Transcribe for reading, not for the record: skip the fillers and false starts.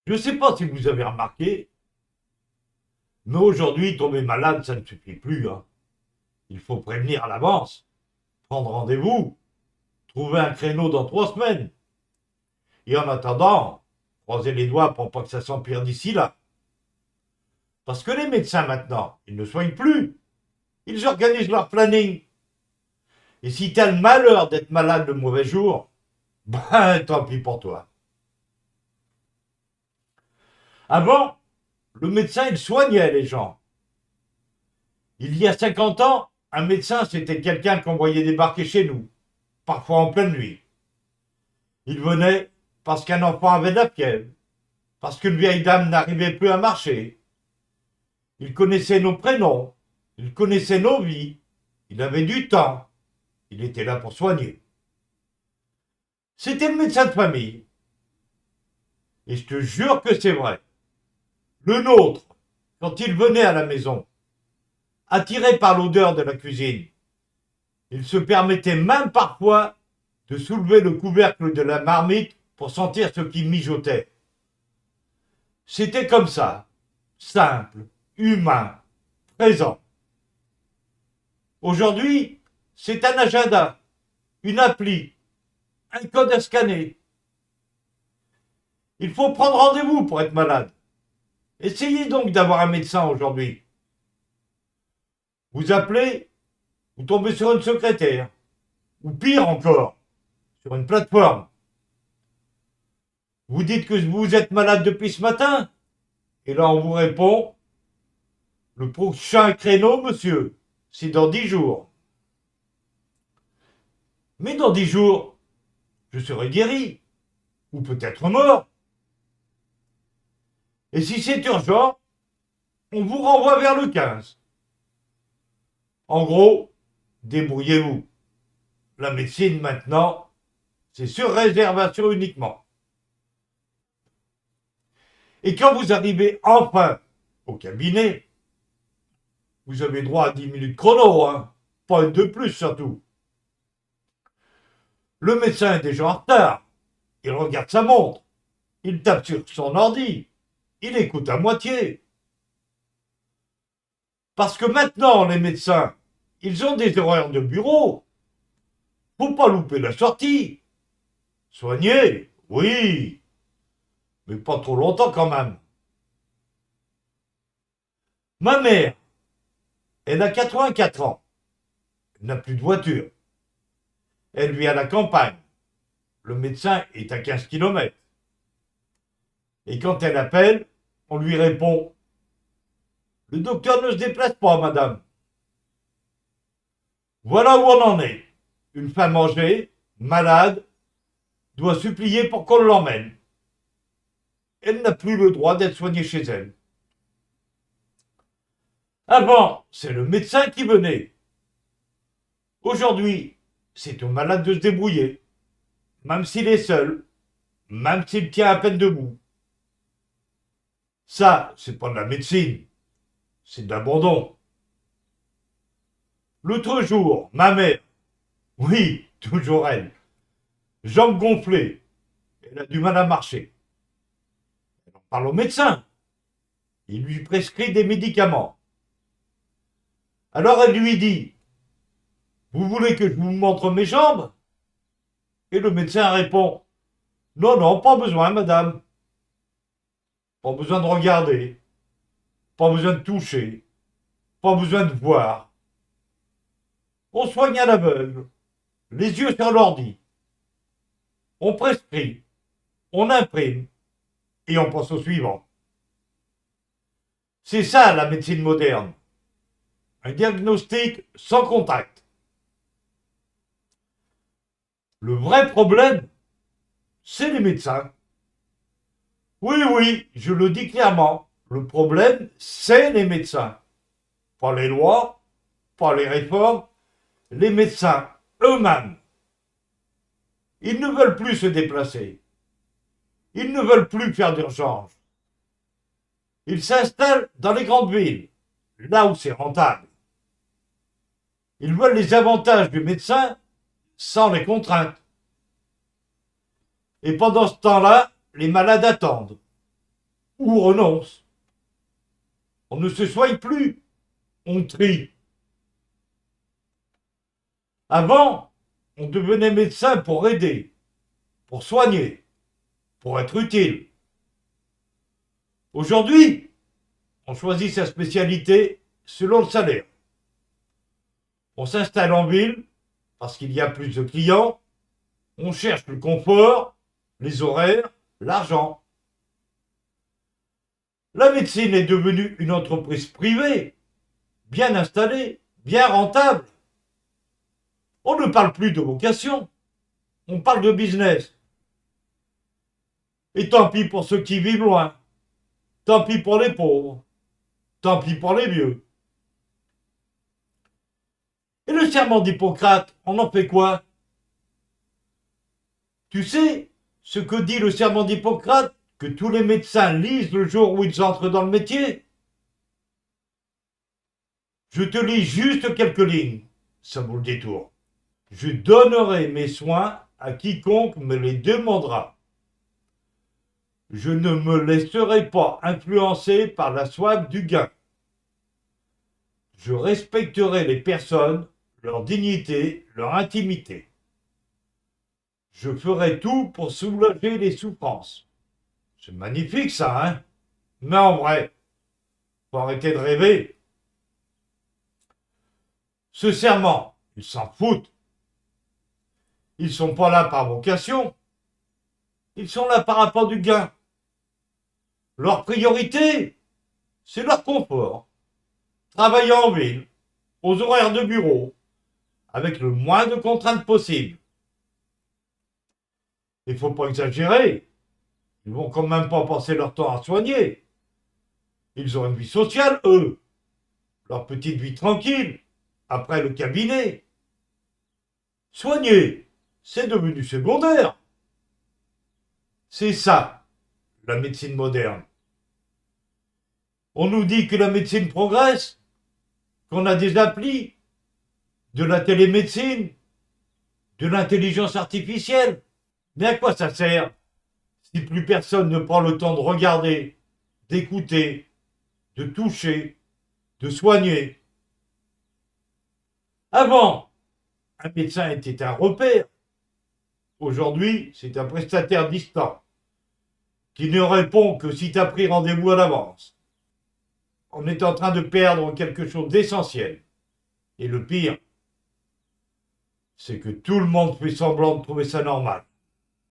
Je ne sais pas si vous avez remarqué, mais aujourd'hui, tomber malade, ça ne suffit plus, hein. Il faut prévenir à l'avance, prendre rendez-vous, trouver un créneau dans 3 semaines. Et en attendant, croisez les doigts pour pas que ça s'empire d'ici là. Parce que les médecins maintenant, ils ne soignent plus. Ils organisent leur planning. Et si t'as le malheur d'être malade le mauvais jour, ben tant pis pour toi. Avant, le médecin, il soignait les gens. Il y a 50 ans, un médecin, c'était quelqu'un qu'on voyait débarquer chez nous, parfois en pleine nuit. Il venait parce qu'un enfant avait de la fièvre, parce qu'une vieille dame n'arrivait plus à marcher. Il connaissait nos prénoms, il connaissait nos vies, il avait du temps, il était là pour soigner. C'était le médecin de famille. Et je te jure que c'est vrai. Le nôtre, quand il venait à la maison, attiré par l'odeur de la cuisine, il se permettait même parfois de soulever le couvercle de la marmite pour sentir ce qui mijotait. C'était comme ça, simple, humain, présent. Aujourd'hui, c'est un agenda, une appli, un code à scanner. Il faut prendre rendez-vous pour être malade. Essayez donc d'avoir un médecin aujourd'hui. Vous appelez, vous tombez sur une secrétaire, ou pire encore, sur une plateforme. Vous dites que vous êtes malade depuis ce matin, et là on vous répond, le prochain créneau, monsieur, c'est dans 10 jours. Mais dans 10 jours, je serai guéri, ou peut-être mort. Et si c'est urgent, on vous renvoie vers le 15. En gros, débrouillez-vous. La médecine maintenant, c'est sur réservation uniquement. Et quand vous arrivez enfin au cabinet, vous avez droit à 10 minutes chrono, hein. Pas une de plus surtout. Le médecin est déjà en retard. Il regarde sa montre. Il tape sur son ordi. Il écoute à moitié. Parce que maintenant, les médecins, ils ont des horaires de bureau. Faut pas louper la sortie. Soigner, oui, mais pas trop longtemps quand même. Ma mère, elle a 84 ans. Elle n'a plus de voiture. Elle vit à la campagne. Le médecin est à 15 kilomètres. Et quand elle appelle, on lui répond: le docteur ne se déplace pas, madame. Voilà où on en est. Une femme âgée, malade, doit supplier pour qu'on l'emmène. Elle n'a plus le droit d'être soignée chez elle. Avant, c'est le médecin qui venait. Aujourd'hui, c'est au malade de se débrouiller, même s'il est seul, même s'il tient à peine debout. Ça, c'est pas de la médecine, c'est de l'abandon. L'autre jour, ma mère, oui, toujours elle, jambes gonflées, elle a du mal à marcher. Elle en parle au médecin. Il lui prescrit des médicaments. Alors elle lui dit: vous voulez que je vous montre mes jambes? Et le médecin répond: non, non, pas besoin, madame. Pas besoin de regarder, pas besoin de toucher, pas besoin de voir. On soigne à l'aveugle, les yeux sur l'ordi. On prescrit, on imprime et on passe au suivant. C'est ça la médecine moderne. Un diagnostic sans contact. Le vrai problème, c'est les médecins. Oui, oui, je le dis clairement. Le problème, c'est les médecins. Pas les lois, pas les réformes, les médecins eux-mêmes. Ils ne veulent plus se déplacer. Ils ne veulent plus faire d'urgence. Ils s'installent dans les grandes villes, là où c'est rentable. Ils veulent les avantages du médecin sans les contraintes. Et pendant ce temps-là, les malades attendent. ou renonce. On ne se soigne plus, on trie. Avant, on devenait médecin pour aider, pour soigner, pour être utile. Aujourd'hui, on choisit sa spécialité selon le salaire. On s'installe en ville parce qu'il y a plus de clients. On cherche le confort, les horaires, l'argent. La médecine est devenue une entreprise privée, bien installée, bien rentable. On ne parle plus de vocation, on parle de business. Et tant pis pour ceux qui vivent loin, tant pis pour les pauvres, tant pis pour les vieux. Et le serment d'Hippocrate, on en fait quoi? Tu sais ce que dit le serment d'Hippocrate que tous les médecins lisent le jour où ils entrent dans le métier? Je te lis juste quelques lignes, ça vaut le détour. Je donnerai mes soins à quiconque me les demandera. Je ne me laisserai pas influencer par la soif du gain. Je respecterai les personnes, leur dignité, leur intimité. Je ferai tout pour soulager les souffrances. C'est magnifique ça, hein? Mais en vrai, faut arrêter de rêver. Ce serment, ils s'en foutent. Ils sont pas là par vocation. Ils sont là par rapport du gain. Leur priorité, c'est leur confort. Travailler en ville, aux horaires de bureau, avec le moins de contraintes possible. Il ne faut pas exagérer. Ils vont quand même pas passer leur temps à soigner. Ils ont une vie sociale, eux. Leur petite vie tranquille, après le cabinet. Soigner, c'est devenu secondaire. C'est ça, la médecine moderne. On nous dit que la médecine progresse, qu'on a des applis, de la télémédecine, de l'intelligence artificielle. Mais à quoi ça sert si plus personne ne prend le temps de regarder, d'écouter, de toucher, de soigner? Avant, un médecin était un repère. Aujourd'hui, c'est un prestataire distant qui ne répond que si tu as pris rendez-vous à l'avance. On est en train de perdre quelque chose d'essentiel. Et le pire, c'est que tout le monde fait semblant de trouver ça normal.